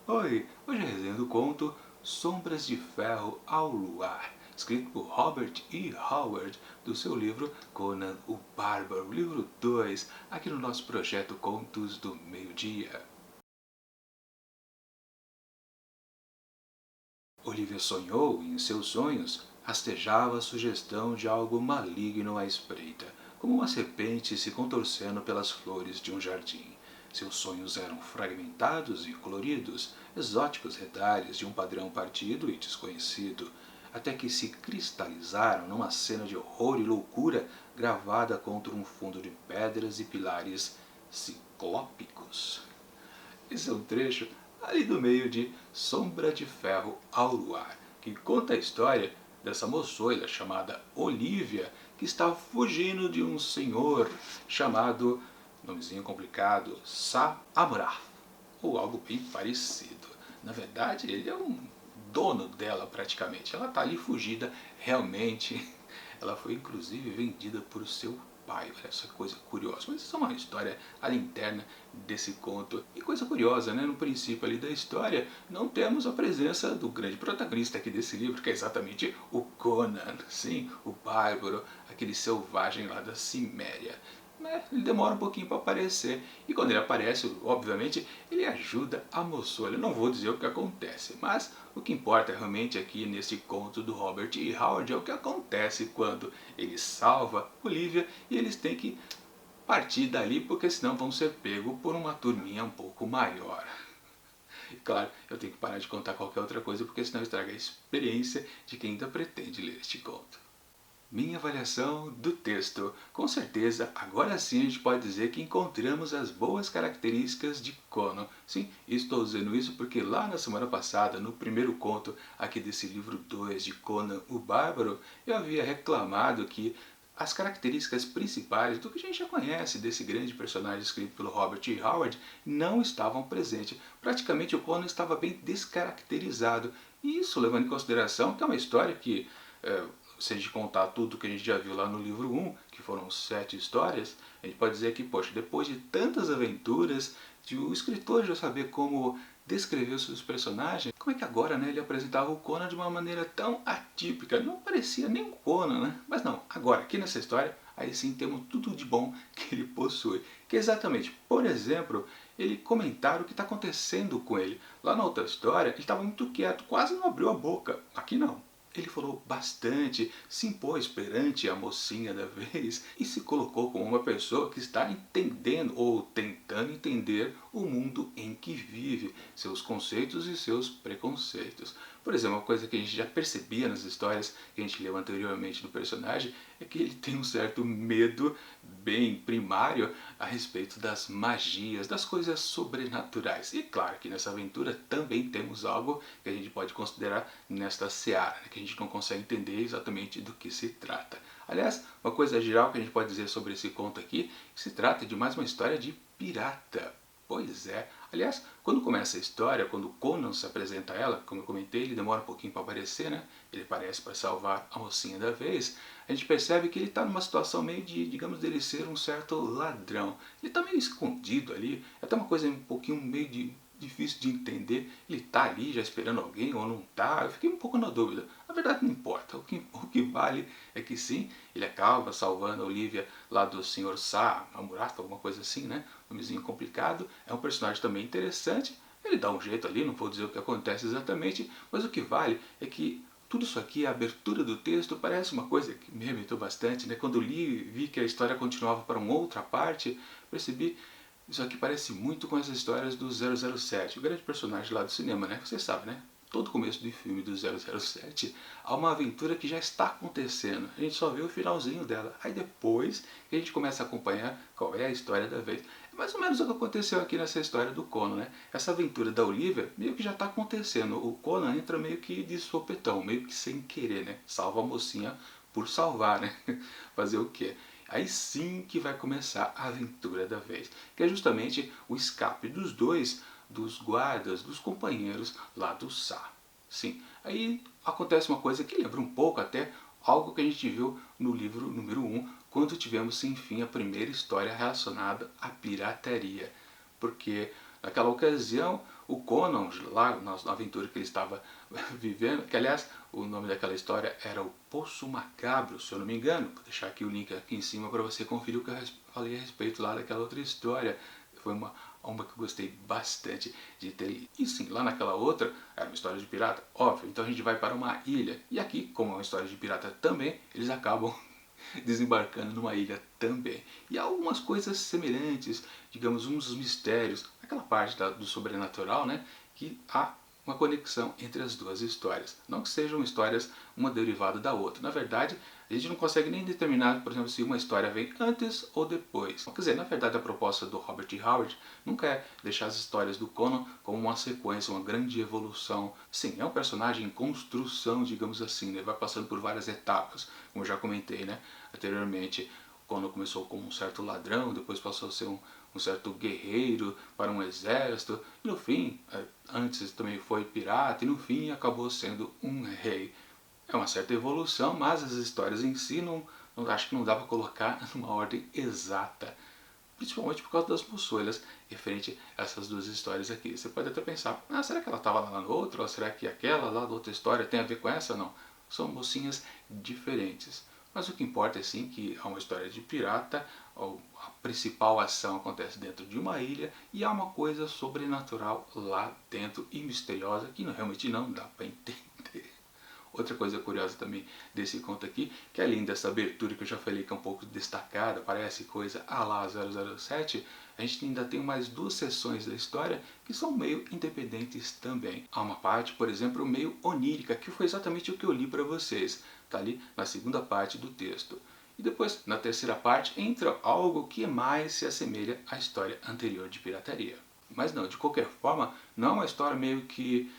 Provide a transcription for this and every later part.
Oi, hoje é a resenha do conto Sombras de Ferro ao Luar, escrito por Robert E. Howard, do seu livro Conan o Bárbaro, livro 2, aqui no nosso projeto Contos do Meio-Dia. Olivia sonhou e em seus sonhos rastejava a sugestão de algo maligno à espreita, como uma serpente se contorcendo pelas flores de um jardim. Seus sonhos eram fragmentados e coloridos, exóticos retalhos de um padrão partido e desconhecido, até que se cristalizaram numa cena de horror e loucura gravada contra um fundo de pedras e pilares ciclópicos. Esse é um trecho ali do meio de Sombra de Ferro ao Luar, que conta a história dessa moçoila chamada Olivia, que está fugindo de um senhor chamado, nomezinho complicado, Sa-Amraf, ou algo bem parecido. Na verdade, ele é um dono dela praticamente. Ela está ali fugida, realmente. Ela foi inclusive vendida por seu pai. Olha essa coisa curiosa. Mas isso é uma história ali interna desse conto. E coisa curiosa, né? No princípio ali da história, não temos a presença do grande protagonista aqui desse livro, que é exatamente o Conan. Sim, o bárbaro, aquele selvagem lá da Ciméria. Ele demora um pouquinho para aparecer, e quando ele aparece, obviamente, ele ajuda a moçoila. Eu não vou dizer o que acontece, mas o que importa realmente aqui nesse conto do Robert E. Howard é o que acontece quando ele salva Olivia e eles têm que partir dali, porque senão vão ser pegos por uma turminha um pouco maior. E claro, eu tenho que parar de contar qualquer outra coisa, porque senão estraga a experiência de quem ainda pretende ler este conto. Minha avaliação do texto. Com certeza, agora sim a gente pode dizer que encontramos as boas características de Conan. Sim, estou dizendo isso porque lá na semana passada, no primeiro conto aqui desse livro 2 de Conan o Bárbaro, eu havia reclamado que as características principais do que a gente já conhece desse grande personagem escrito pelo Robert E. Howard não estavam presentes. Praticamente o Conan estava bem descaracterizado. E isso levando em consideração que é uma história que se a gente contar tudo que a gente já viu lá no livro 1, que foram 7 histórias, a gente pode dizer que, poxa, depois de tantas aventuras, de o escritor já saber como descrever os seus personagens, como é que agora, né, ele apresentava o Conan de uma maneira tão atípica? Não parecia nem o Conan, né? Mas não, agora, aqui nessa história, aí sim temos tudo de bom que ele possui. Que é exatamente, por exemplo, ele comentar o que está acontecendo com ele. Lá na outra história, ele estava muito quieto, quase não abriu a boca. Aqui não. Ele falou bastante, se impôs perante a mocinha da vez e se colocou como uma pessoa que está entendendo ou tentando entender o mundo em que vive, seus conceitos e seus preconceitos. Por exemplo, uma coisa que a gente já percebia nas histórias que a gente leu anteriormente do personagem é que ele tem um certo medo bem primário a respeito das magias, das coisas sobrenaturais. E claro que nessa aventura também temos algo que a gente pode considerar nesta seara, que a gente não consegue entender exatamente do que se trata. Aliás, uma coisa geral que a gente pode dizer sobre esse conto aqui, que se trata de mais uma história de pirata. Pois é. Aliás, quando começa a história, quando Conan se apresenta a ela, como eu comentei, ele demora um pouquinho para aparecer, né? Ele aparece para salvar a mocinha da vez. A gente percebe que ele está numa situação meio de, digamos, dele ser um certo ladrão. Ele está meio escondido ali, é até uma coisa um pouquinho meio difícil de entender. Ele está ali já esperando alguém ou não está? Eu fiquei um pouco na dúvida. Na verdade não importa, o que vale é que sim, ele acaba salvando a Olivia lá do Sr. Sa-Amraf, alguma coisa assim, né? Nomezinho complicado. É um personagem também interessante. Ele dá um jeito ali, não vou dizer o que acontece exatamente, mas o que vale é que tudo isso aqui, a abertura do texto, parece uma coisa que me remeteu bastante, né? Quando li, vi que a história continuava para uma outra parte, percebi, isso aqui parece muito com as histórias do 007, o grande personagem lá do cinema, né? Você sabe, né? Todo começo do filme do 007 há uma aventura que já está acontecendo. A gente só vê o finalzinho dela. Aí depois que a gente começa a acompanhar qual é a história da vez. É mais ou menos o que aconteceu aqui nessa história do Conan, né? Essa aventura da Olivia meio que já está acontecendo. O Conan entra meio que de sopetão, meio que sem querer, né? Salva a mocinha por salvar, né? Fazer o quê? Aí sim que vai começar a aventura da vez, que é justamente o escape dos dois, dos guardas, dos companheiros lá do Sa. Sim, aí acontece uma coisa que lembra um pouco até algo que a gente viu no livro número 1, quando tivemos enfim a primeira história relacionada à pirataria. Porque naquela ocasião o Conan, lá na aventura que ele estava vivendo, que aliás, o nome daquela história era o Poço Macabro, se eu não me engano. Vou deixar aqui o link aqui em cima para você conferir o que eu falei a respeito lá daquela outra história. Foi uma que eu gostei bastante de ter lido. E sim, lá naquela outra, era uma história de pirata, óbvio, então a gente vai para uma ilha. E aqui, como é uma história de pirata também, eles acabam desembarcando numa ilha também. E há algumas coisas semelhantes, digamos, uns mistérios, aquela parte do sobrenatural, né, que há uma conexão entre as duas histórias. Não que sejam histórias uma derivada da outra. Na verdade, a gente não consegue nem determinar, por exemplo, se uma história vem antes ou depois. Quer dizer, na verdade, a proposta do Robert E. Howard nunca é deixar as histórias do Conan como uma sequência, uma grande evolução. Sim, é um personagem em construção, digamos assim, né? Vai passando por várias etapas, como eu já comentei, né, anteriormente. Conan começou como um certo ladrão, depois passou a ser um certo guerreiro para um exército, e no fim, antes também foi pirata, e no fim acabou sendo um rei. É uma certa evolução, mas as histórias em si acho que não dá para colocar numa ordem exata, principalmente por causa das moçoilas referente a essas duas histórias aqui. Você pode até pensar, será que ela estava lá no outro, ou será que aquela lá da outra história tem a ver com essa? Não, são mocinhas diferentes. Mas o que importa é sim que há uma história de pirata, a principal ação acontece dentro de uma ilha e há uma coisa sobrenatural lá dentro e misteriosa que realmente não dá para entender. Outra coisa curiosa também desse conto aqui, que além dessa abertura que eu já falei que é um pouco destacada, parece coisa a lá 007, a gente ainda tem mais duas seções da história que são meio independentes também. Há uma parte, por exemplo, meio onírica, que foi exatamente o que eu li para vocês. Está ali na segunda parte do texto. E depois, na terceira parte, entra algo que mais se assemelha à história anterior de pirataria. Mas não, de qualquer forma, não é uma história meio que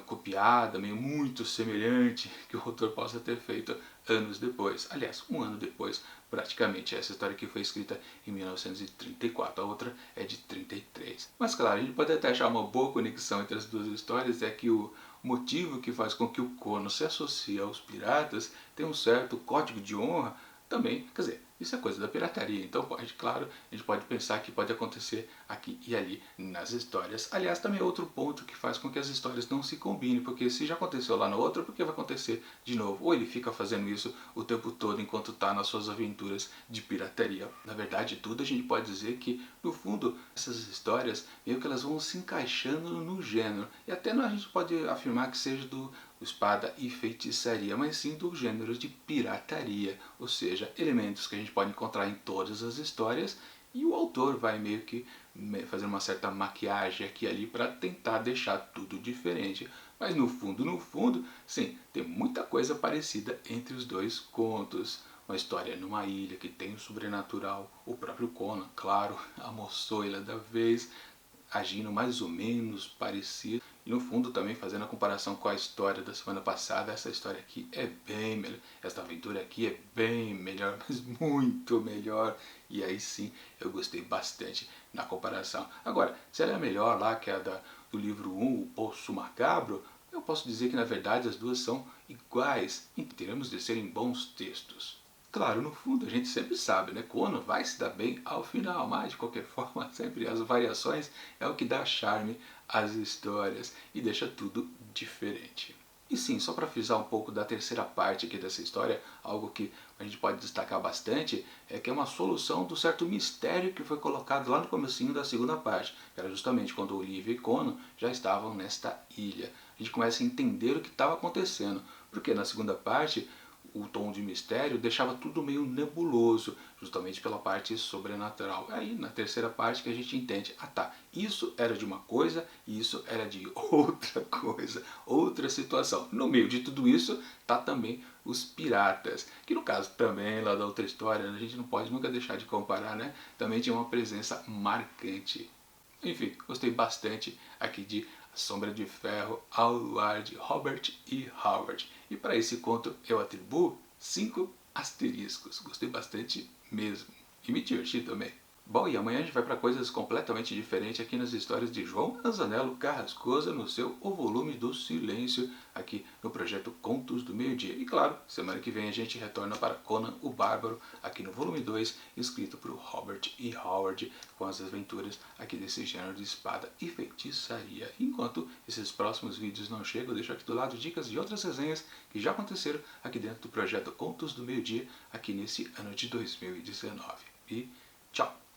copiada, meio muito semelhante que o autor possa ter feito anos depois. Aliás, um ano depois, praticamente. Essa história aqui foi escrita em 1934, a outra é de 33. Mas claro, a gente pode até achar uma boa conexão entre as duas histórias, é que o motivo que faz com que o Conan se associe aos piratas tem um certo código de honra também, quer dizer, isso é coisa da pirataria, então pode, claro, a gente pode pensar que pode acontecer aqui e ali nas histórias. Aliás, também é outro ponto que faz com que as histórias não se combinem, porque se já aconteceu lá no outro, por que vai acontecer de novo? Ou ele fica fazendo isso o tempo todo enquanto está nas suas aventuras de pirataria. Na verdade, tudo a gente pode dizer que, no fundo, essas histórias meio que elas vão se encaixando no gênero. E até a gente pode afirmar que seja do espada e feitiçaria, mas sim do gênero de pirataria, ou seja, elementos que a gente pode encontrar em todas as histórias e o autor vai meio que fazer uma certa maquiagem aqui e ali para tentar deixar tudo diferente. Mas no fundo, sim, tem muita coisa parecida entre os dois contos. Uma história numa ilha que tem o sobrenatural, o próprio Conan, claro, a moçoila da vez, agindo mais ou menos parecido. E no fundo também fazendo a comparação com a história da semana passada, essa história aqui é bem melhor, essa aventura aqui é bem melhor, mas muito melhor. E aí sim, eu gostei bastante na comparação. Agora, se ela é melhor lá que a do livro 1, O Poço Macabro, eu posso dizer que na verdade as duas são iguais em termos de serem bons textos. Claro, no fundo a gente sempre sabe, né? Conan vai se dar bem ao final, mas de qualquer forma, sempre as variações é o que dá charme às histórias e deixa tudo diferente. E sim, só para frisar um pouco da terceira parte aqui dessa história, algo que a gente pode destacar bastante é que é uma solução do certo mistério que foi colocado lá no comecinho da segunda parte, que era justamente quando Olivia e Conan já estavam nesta ilha. A gente começa a entender o que estava acontecendo, porque na segunda parte o tom de mistério deixava tudo meio nebuloso, justamente pela parte sobrenatural. Aí na terceira parte que a gente entende, isso era de uma coisa e isso era de outra coisa, outra situação. No meio de tudo isso tá também os piratas, que no caso também lá da outra história, a gente não pode nunca deixar de comparar, né? Também tinha uma presença marcante. Enfim, gostei bastante aqui de A Sombra de Ferro ao Luar de Robert E. Howard. E para esse conto eu atribuo 5 asteriscos. Gostei bastante mesmo. E me diverti também. Bom, e amanhã a gente vai para coisas completamente diferentes aqui nas histórias de João Anzanello Carrascosa no seu O Volume do Silêncio, aqui no projeto Contos do Meio-Dia. E claro, semana que vem a gente retorna para Conan o Bárbaro, aqui no volume 2, escrito por Robert E. Howard, com as aventuras aqui desse gênero de espada e feitiçaria. Enquanto esses próximos vídeos não chegam, eu deixo aqui do lado dicas de outras resenhas que já aconteceram aqui dentro do projeto Contos do Meio-Dia, aqui nesse ano de 2019. E tchau!